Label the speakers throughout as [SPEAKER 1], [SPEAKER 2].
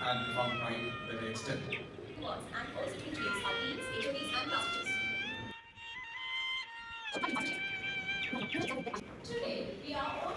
[SPEAKER 1] and perform pride that they extend.
[SPEAKER 2] Words and positive traits are beings, HOVs and passages. Today, we are all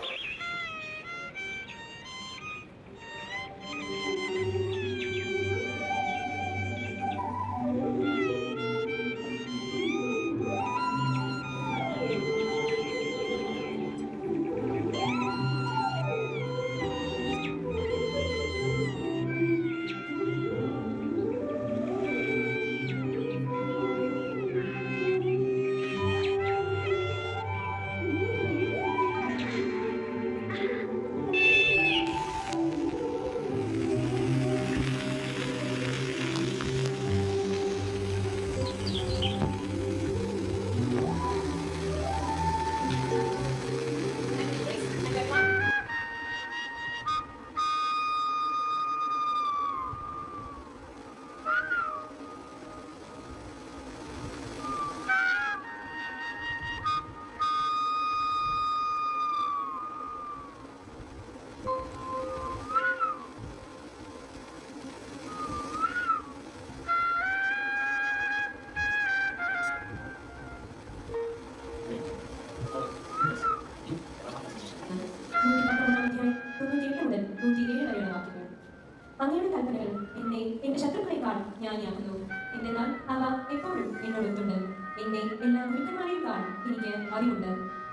[SPEAKER 3] അങ്ങയുടെ കൽപ്പനകൾ എന്നെ എന്റെ ശത്രുക്കളെക്കാൾ ജ്ഞാനിയാക്കുന്നു. എന്തെന്നാൽ അവ എപ്പോഴും എന്നോടൊത്തുണ്ട്. എന്റെ എല്ലാ ഗുരുക്കന്മാരെക്കാൾ എനിക്ക് അറിവുണ്ട്.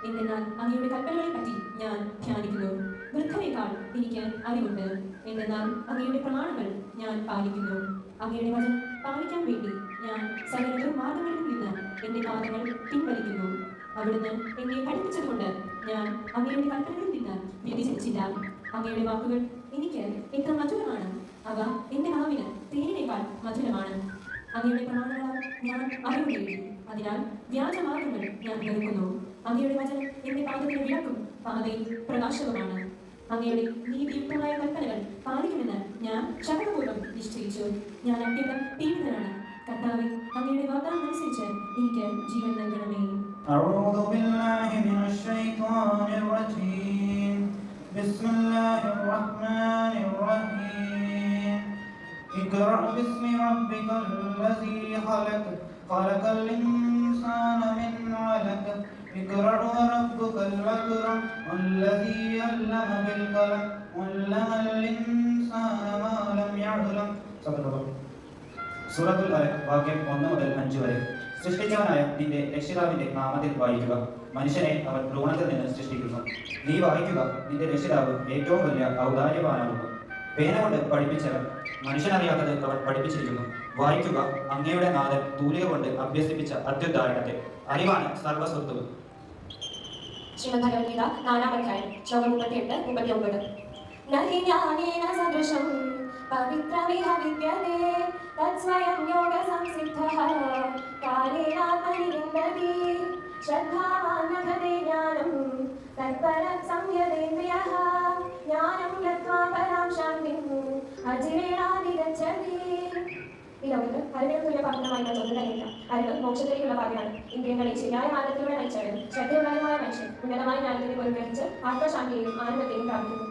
[SPEAKER 3] എന്തെന്നാൽ അങ്ങയുടെ കൽപ്പനകളെ പറ്റി ഞാൻ ധ്യാനിക്കുന്നു. വൃദ്ധരെക്കാൾ എനിക്ക് അറിവുണ്ട്. എന്തെന്നാൽ അങ്ങയുടെ പ്രമാണങ്ങൾ ഞാൻ പാലിക്കുന്നു. അങ്ങയുടെ വചനം പാലിക്കാൻ വേണ്ടി ഞാൻ സകല ദുർമാർഗ്ഗങ്ങളിൽ നിന്ന് എന്റെ പാദങ്ങൾ പിൻവലിക്കുന്നു. അവിടുന്ന് എന്നെ പഠിപ്പിച്ചതുകൊണ്ട് ഞാൻ അങ്ങയുടെ കൽപ്പനകളിൽ നിന്ന് വ്യതിചലിച്ചില്ല. അങ്ങയുടെ വാക്കുകൾ എനിക്ക് എത്ര മധുരമാണ്! അവ എന്റെ നാവിന് തേനിനേക്കാൾ മധുരമാണ്. അങ്ങയുടെ പ്രമാണങ്ങളാൽ ഞാൻ അറിവ് നേടി. അതിനാൽ വ്യാജമാർഗങ്ങൾ ഞാൻ വെറുക്കുന്നു. അങ്ങയുടെ വചനം എന്റെ പാദത്തിന് വിളക്കും പാതയിൽ പ്രകാശവുമാണ്. അങ്ങയുടെ നീതിയുക്തമായ കൽപ്പനകൾ പാലിക്കുമെന്ന് ഞാൻ ശപഥപൂർവ്വം നിശ്ചയിച്ചു. ഞാൻ അത്യന്തം പീഡിതനാണ്. കർത്താവേ, അങ്ങയുടെ വാഗ്ദാനം അനുസരിച്ച് എനിക്ക് ജീവൻ നൽകണമേ.
[SPEAKER 4] بسم الله الرحمن الرحيم اقرأ باسم ربك الذي خلق خلق الإنسان من علق اقرأ وربك الأكرم الذي علم بالقلم علم الإنسان ما لم يعلم. സൂറത്തുൽ അലഖ് വാക്യം 1 മുതൽ 5 വരെ. സൃഷ്ടിച്ചവനായ നിന്റെ രക്ഷിതാവിന്റെ നാമത്തിൽ വായിക്കുക. മനുഷ്യനെ അവൻ ഭ്രൂണത്തിൽ നിന്ന് സൃഷ്ടിക്കുന്നു. നീ വായിക്കുക, നിന്റെ രക്ഷിതാവ് ഏറ്റവും വലിയ ഔദാര്യവാനാകുന്നു. പേന കൊണ്ട് പഠിപ്പിച്ചവൻ മനുഷ്യനറിയാത്തത് അവൻ പഠിപ്പിച്ചിരിക്കുന്നു. വായിക്കുക, അങ്ങയുടെ നാഥൻ തൂലിക കൊണ്ട് അഭ്യസിപ്പിച്ച അത്യുദാഹരണത്തെ. അറിവാണ് സർവസ്വത്വം.
[SPEAKER 3] ശ്രീമദ് ഭഗവത്ഗീത 4-ാം അധ്യായം ശ്ലോകം 38-39. നഹി ജ്ഞാനേന സദൃശം പവിത്രമിഹ വിദ്യതേ തത്സ്വയം യോഗ സംസിദ്ധഃ കാലേനാത്മനി വിന്ദതി ശ്രദ്ധാവാൻ ലഭതേ ജ്ഞാനം തത്പരം സംയതേന്ദ്രിയഃ ജ്ഞാനം ലബ്ധ്വാ പരാം ശാന്തിം അജിരേണാധിഗച്ഛതി. ഈ ലോകത്ത് അറിവിനും തുല്യപാത്രമായി ഒന്നും തന്നെയില്ല. അറിവ് മോക്ഷത്തിലേക്കുള്ള പാതയാണ്. ഇന്ദ്രിയങ്ങളെ ശരിയായ മാർഗത്തിലൂടെ നയിച്ചവൻ ശ്രദ്ധയുള്ളവരുമായ മനുഷ്യൻ ഉന്നതമായ ജ്ഞാനത്തിന് പോലും ഗ്രഹിച്ച് ആത്മശാന്തിയെയും ആനന്ദത്തെയും പ്രാപിക്കുന്നു.